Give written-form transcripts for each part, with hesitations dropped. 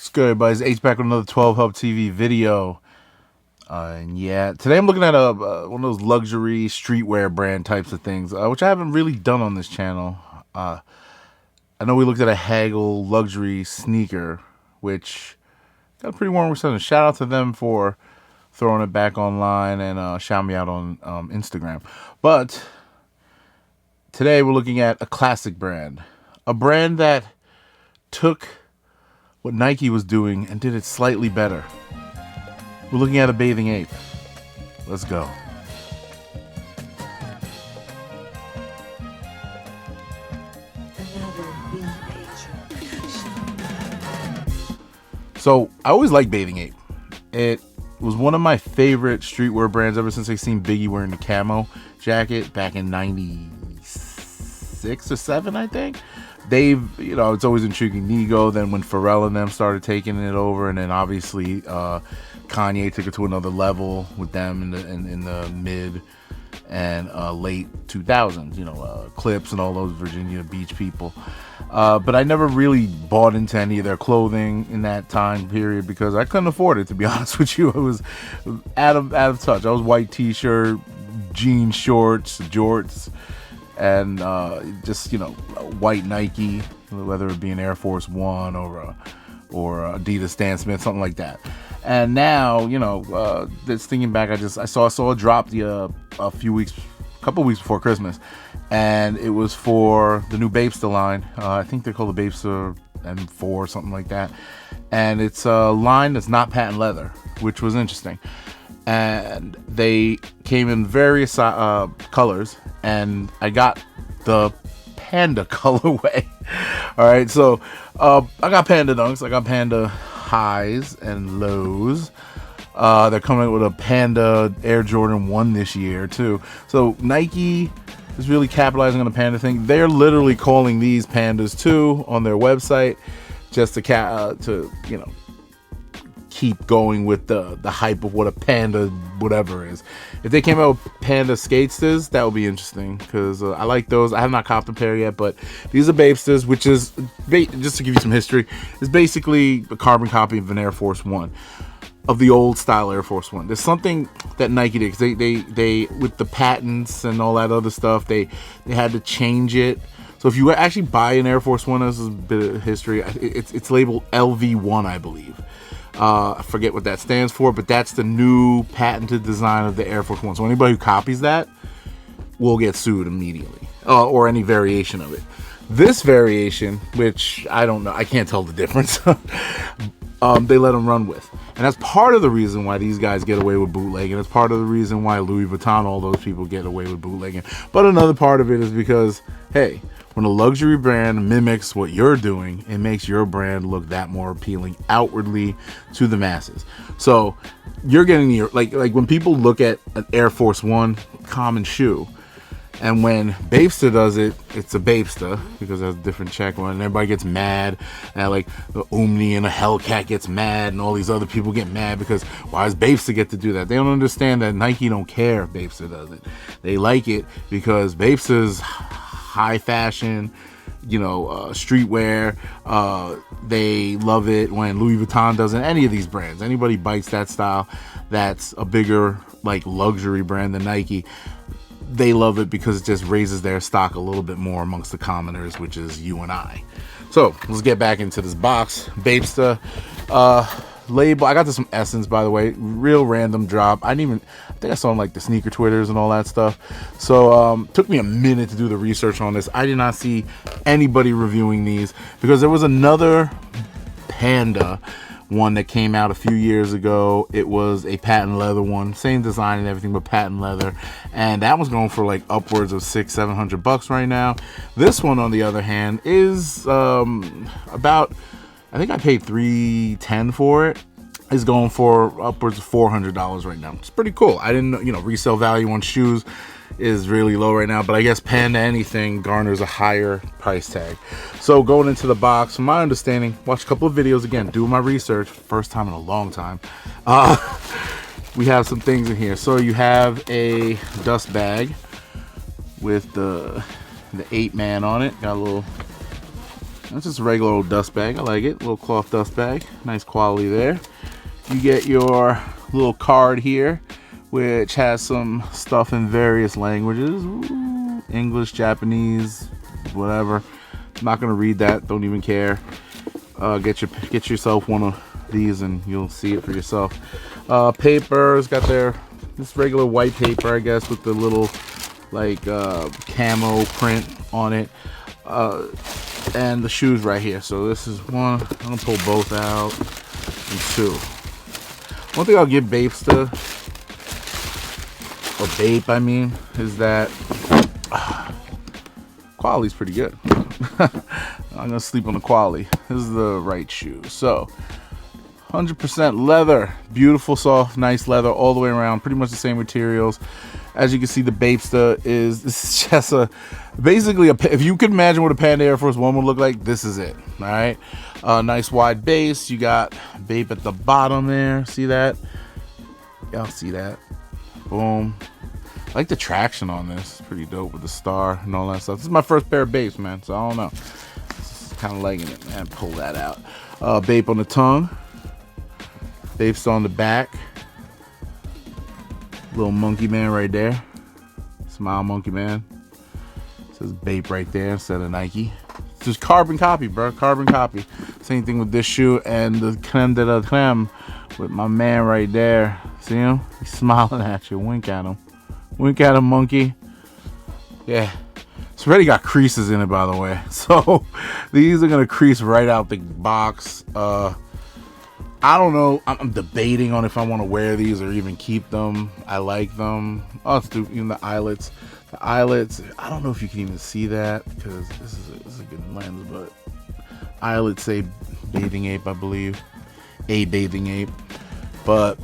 What's good, everybody? It's H back with another 12 Hub TV video. And yeah, today I'm looking at one of those luxury streetwear brand types of things, which I haven't really done on this channel. I know we looked at a Haggle luxury sneaker, which got a pretty warm reception. Shout out to them for throwing it back online and shouting me out on Instagram. But today we're looking at a classic brand, a brand that took what Nike was doing and did it slightly better. We're looking at a bathing ape. Let's go. So I always liked Bathing Ape. It was one of my favorite streetwear brands ever since I seen Biggie wearing the camo jacket back in '96 or '7, I think. They've, it's always intriguing Nego. Then when Pharrell and them started taking it over, and then obviously Kanye took it to another level with them in the mid and late 2000s. Clips and all those Virginia Beach people. But I never really bought into any of their clothing in that time period because I couldn't afford it, to be honest with you. It was out of touch. I was white t-shirt, jean shorts, jorts, and just white Nike, whether it be an Air Force One or Adidas Stan Smith, something like that. And now, just thinking back, I saw it drop a couple weeks before Christmas, and it was for the new Bape Sta line. I think they're called the Bape Sta M4 or something like that. And it's a line that's not patent leather, which was interesting. And they came in various colors, and I got the panda colorway. All right, so I got panda dunks, I got panda highs and lows. They're coming out with a panda Air Jordan 1 this year too. So Nike is really capitalizing on the panda thing. They're literally calling these pandas too on their website, just to keep going with the hype of what a panda whatever is. If they came out with panda skatesters, that would be interesting because I like those. I have not copped a pair yet, but these are bapestas, which is, just to give you some history, is basically a carbon copy of an Air Force One, of the old style Air Force One. There's something that Nike did, because they with the patents and all that other stuff, they had to change it. So if you actually buy an Air Force One, this is a bit of history, it's labeled LV1, I believe. I forget what that stands for, but that's the new patented design of the Air Force One. So anybody who copies that will get sued immediately, or any variation of it. This variation, which I don't know, I can't tell the difference, they let them run with. And that's part of the reason why these guys get away with bootlegging. It's part of the reason why Louis Vuitton, all those people get away with bootlegging. But another part of it is because, hey, when a luxury brand mimics what you're doing, it makes your brand look that more appealing outwardly to the masses. So you're getting your, like when people look at an Air Force One common shoe, and when Bape Sta does it, it's a Bape Sta because it has a different check on it, and everybody gets mad. And like the Omni and the Hellcat gets mad, and all these other people get mad because why does Bape Sta get to do that? They don't understand that Nike don't care if Bape Sta does it. They like it because Bape Sta's high fashion, streetwear. They love it when Louis Vuitton doesn't. Any of these brands, anybody bites that style, that's a bigger luxury brand than Nike. They love it because it just raises their stock a little bit more amongst the commoners, which is you and I. So let's get back into this box. Bape Sta label. I got this from Essence, by the way. Real random drop. I think I saw on the sneaker Twitters and all that stuff. So took me a minute to do the research on this. I did not see anybody reviewing these because there was another panda one that came out a few years ago. It was a patent leather one, same design and everything, but patent leather, and that was going for upwards of $600-700 right now. This one, on the other hand, is about, I think I paid $310 for it. Is going for upwards of $400 right now. It's pretty cool. I didn't know, resale value on shoes is really low right now, but I guess panda anything garners a higher price tag. So going into the box, from my understanding, watch a couple of videos again, do my research, first time in a long time. We have some things in here. So you have a dust bag with the 8-man on it. Got a little That's just a regular old dust bag. I like it. Little cloth dust bag. Nice quality there. You get your little card here, which has some stuff in various languages. Ooh, English, Japanese, whatever. I'm not gonna read that. Don't even care. Get yourself one of these and you'll see it for yourself. Paper's got this regular white paper, I guess, with the little like camo print on it. And the shoes right here. So this is one. I'm gonna pull both out. And two. One thing I'll give Bape Sta, or Bape, I mean, is that quality's pretty good. I'm gonna sleep on the quality. This is the right shoe. So 100% leather, beautiful, soft, nice leather all the way around. Pretty much the same materials. As you can see, the Bape Sta is just basically if you could imagine what a Panda Air Force One would look like, this is it. All right, nice wide base. You got Bape at the bottom there. See that? Y'all see that? Boom. I like the traction on this. It's pretty dope with the star and all that stuff. This is my first pair of Bapes, man. So I don't know. Just kind of liking it, man. Pull that out. Bape on the tongue. Bape Sta on the back. Little monkey man right there. Smile monkey man. It says Bape right there instead of Nike. It's just carbon copy, bro. Carbon copy. Same thing with this shoe and the creme de la creme with my man right there. See him? He's smiling at you. Wink at him. Wink at him, monkey. Yeah. It's already got creases in it, by the way. So these are gonna crease right out the box. I don't know. I'm debating on if I want to wear these or even keep them. I like them. Oh, it's even the eyelets. The eyelets. I don't know if you can even see that because this is a good lens, but eyelets say bathing ape, I believe. A bathing ape. But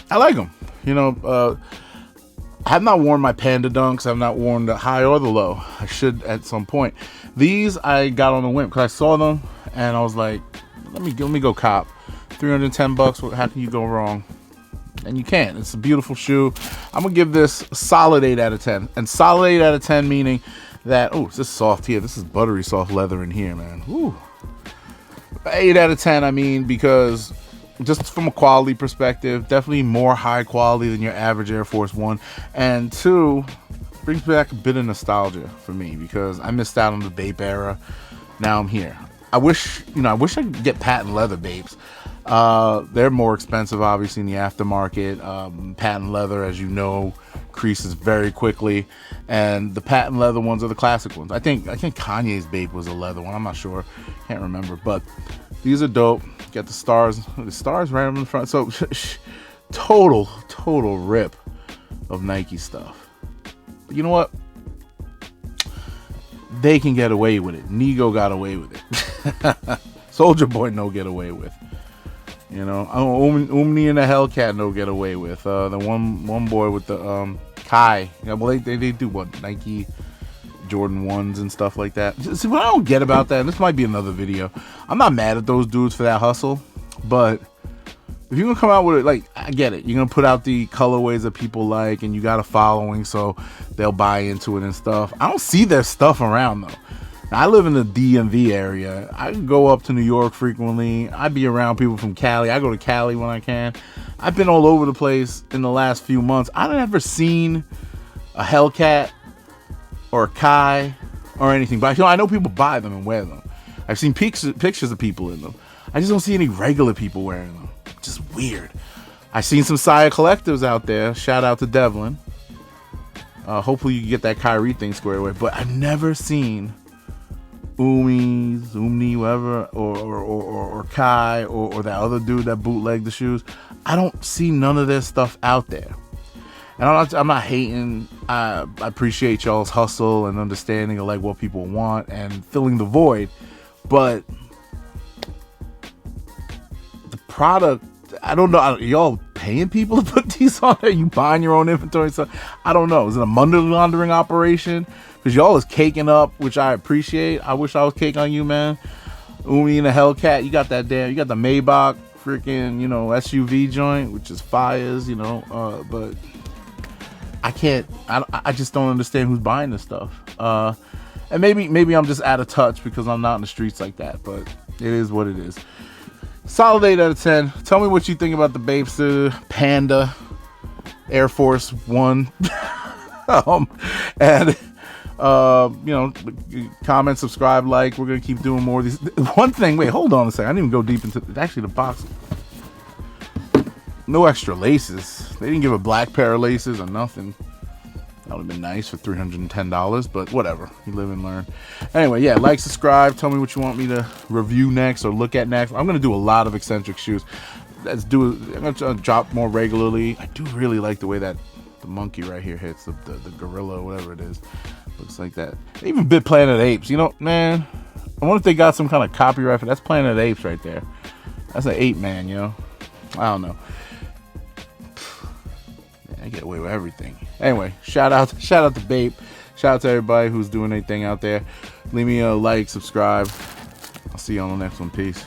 I like them. You know, I have not worn my Panda Dunks. I've not worn the high or the low. I should at some point. These I got on a whim because I saw them and I was like, let me go cop. $310. How can you go wrong? And you can't. It's a beautiful shoe. I'm gonna give this a solid 8 out of 10. And solid 8 out of 10 meaning that this is soft here. This is buttery soft leather in here, man. Woo. 8 out of 10. I mean, because just from a quality perspective, definitely more high quality than your average Air Force One. And two, brings back a bit of nostalgia for me because I missed out on the Bape era. Now I'm here. I wish I could get patent leather Bapes. They're more expensive, obviously, in the aftermarket. Patent leather, as you know, creases very quickly, and the patent leather ones are the classic ones. I think Kanye's Bape was a leather one. I'm not sure, can't remember, but these are dope. Got the stars right up in the front. So total rip of Nike stuff. But you know what? They can get away with it. Nego got away with it. Soldier Boy no get away with. You know, Omni and the Hellcat no get away with. The one boy with the Kai. Yeah, well they do what, Nike Jordan 1s and stuff like that. See, what I don't get about that, and this might be another video. I'm not mad at those dudes for that hustle, but if you're gonna come out with it, like, I get it. You're gonna put out the colorways that people like, and you got a following, so they'll buy into it and stuff. I don't see their stuff around though. Now, I live in the DMV area. I go up to New York frequently. I be around people from Cali. I go to Cali when I can. I've been all over the place in the last few months. I've never seen a Hellcat or a Kai or anything, but I know people buy them and wear them. I've seen pictures of people in them. I just don't see any regular people wearing them. Just weird. I've seen some Saya collectives out there. Shout out to Devlin. Hopefully you can get that Kyrie thing squared away. But I've never seen Umni, whatever, or Kai, or that other dude that bootlegged the shoes. I don't see none of their stuff out there. And I'm not hating. I appreciate y'all's hustle and understanding of like what people want and filling the void. But the product, I don't know. Are y'all paying people to put these on there? You buying your own inventory? So I don't know. Is it a money laundering operation? Because y'all is caking up, which I appreciate. I wish I was cake on you, man. Umi and the Hellcat, you got that you got the Maybach freaking, SUV joint, which is fires, but I just don't understand who's buying this stuff. And maybe I'm just out of touch because I'm not in the streets like that, but it is what it is. Solid 8 out of 10. Tell me what you think about the Bape Sta Panda Air Force One. And comment, subscribe, like. We're gonna keep doing more of these. One thing, wait, hold on a second. I didn't even go deep into actually the box. No extra laces. They didn't give a black pair of laces or nothing. That would have been nice for $310, but whatever. You live and learn. Anyway, yeah, like, subscribe. Tell me what you want me to review next or look at next. I'm going to do a lot of eccentric shoes. I'm going to drop more regularly. I do really like the way that the monkey right here hits, the gorilla, whatever it is. Looks like that. They even bit Planet Apes. You know, man, I wonder if they got some kind of copyright for that. That's Planet Apes right there. That's an ape man, you know. I don't know. I get away with everything. Anyway, shout out to Bape. Shout out to everybody who's doing anything out there. Leave me a like, subscribe. I'll see you on the next one. Peace.